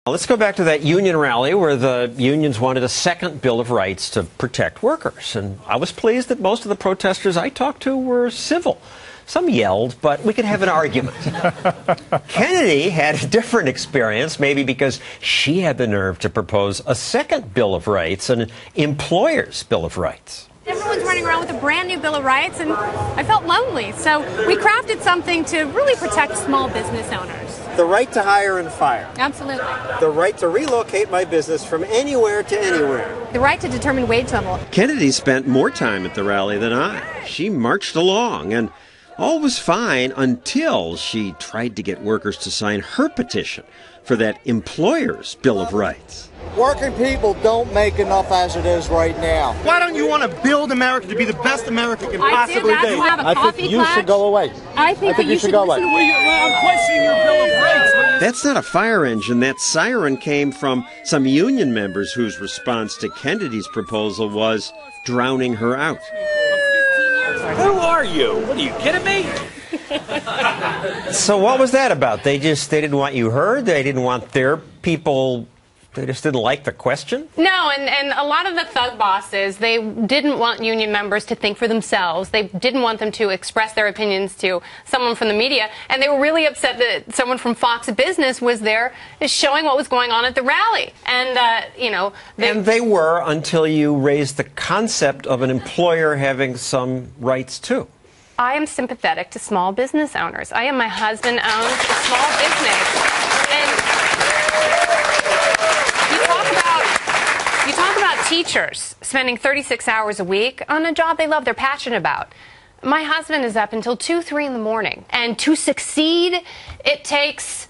Let's go back to that union rally where the unions wanted a second Bill of Rights to protect workers. And I was pleased that most of the protesters I talked to were civil. Some yelled, but we could have an argument. Kennedy had a different experience, maybe because she had the nerve to propose a second Bill of Rights, an employer's Bill of Rights. Everyone's running around with a brand new Bill of Rights, and I felt lonely. So we crafted something to really protect small business owners. The right to hire and fire. Absolutely. The right to relocate my business from anywhere to anywhere. The right to determine wage level. Kennedy spent more time at the rally than I. She marched along, and all was fine until she tried to get workers to sign her petition for that employer's Bill of Rights. Working people don't make enough as it is right now. Why don't you want to build America to be the best America can possibly be? I think you should go away. I think you should go away. I'm questioning your Bill of Rights. That's not a fire engine. That siren came from some union members whose response to Kennedy's proposal was drowning her out. Who are you? What are you kidding me? So what was that about? They didn't want you heard? They didn't want their people... They just didn't like the question? No, and a lot of the thug bosses, they didn't want union members to think for themselves. They didn't want them to express their opinions to someone from the media. And they were really upset that someone from Fox Business was there showing what was going on at the rally. And, you know... They were until you raised the concept of an employer having some rights, too. I am sympathetic to small business owners. My husband owns a small business. And... You talk about teachers spending 36 hours a week on a job they love, they're passionate about. My husband is up until 2, 3 in the morning. And to succeed, it takes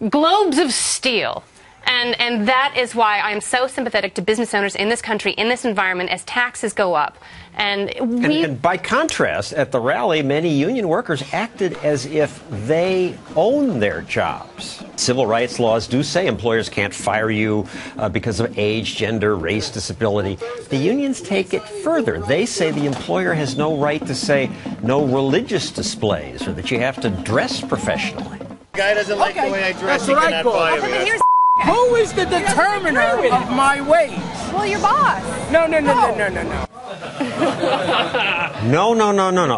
globes of steel. And that is why I am so sympathetic to business owners in this country, in this environment, as taxes go up. And by contrast, at the rally, many union workers acted as if they own their jobs. Civil rights laws do say employers can't fire you because of age, gender, race, disability. The unions take it further. They say the employer has no right to say no religious displays or that you have to dress professionally. The guy doesn't like the way I dress. He cannot fire me. Who is the determiner of my wage? Well, your boss. No. No.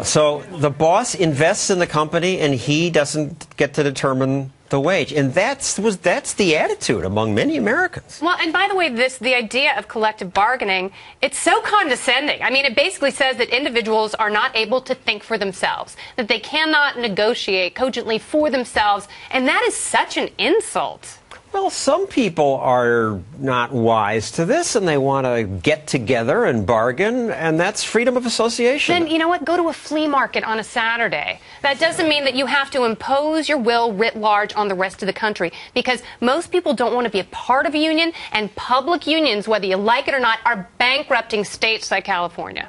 So the boss invests in the company and he doesn't get to determine the wage. And that's the attitude among many Americans. Well, and by the way, the idea of collective bargaining, it's so condescending. I mean, it basically says that individuals are not able to think for themselves, that they cannot negotiate cogently for themselves, and that is such an insult. Well, some people are not wise to this, and they want to get together and bargain, and that's freedom of association. Then, you know what? Go to a flea market on a Saturday. That doesn't mean that you have to impose your will writ large on the rest of the country, because most people don't want to be a part of a union, and public unions, whether you like it or not, are bankrupting states like California.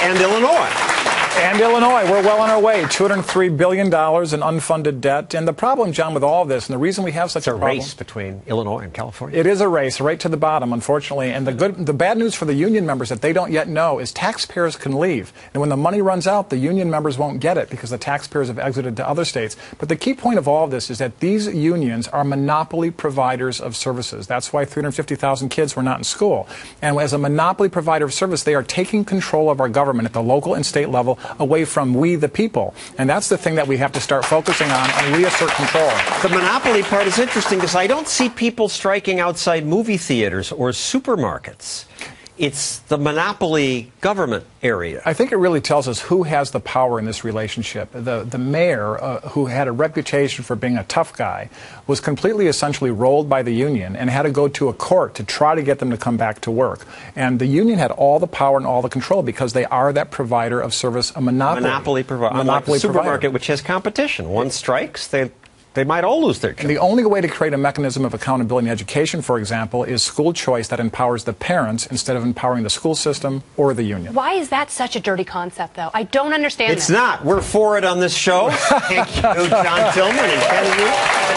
And Illinois. And Illinois, we're well on our way. $203 billion in unfunded debt. And the problem, John, with all of this, and the reason we have such a problem... It's a race between Illinois and California. It is a race, right to the bottom, unfortunately. And the bad news for the union members that they don't yet know is taxpayers can leave. And when the money runs out, the union members won't get it because the taxpayers have exited to other states. But the key point of all of this is that these unions are monopoly providers of services. That's why 350,000 kids were not in school. And as a monopoly provider of service, they are taking control of our government at the local and state level away from we the people. And that's the thing that we have to start focusing on and reassert control. The monopoly part is interesting because I don't see people striking outside movie theaters or supermarkets. It's the monopoly government area. I think it really tells us who has the power in this relationship. The mayor, who had a reputation for being a tough guy, was completely essentially rolled by the union and had to go to a court to try to get them to come back to work. And the union had all the power and all the control because they are that provider of service, a monopoly. Monopoly provider. Unlike the supermarket, which has competition. One strikes, they might all lose their job. And the only way to create a mechanism of accountability in education, for example, is school choice that empowers the parents instead of empowering the school system or the union. Why is that such a dirty concept, though? I don't understand It's not. We're for it on this show. Thank you, John Tillman and Kennedy.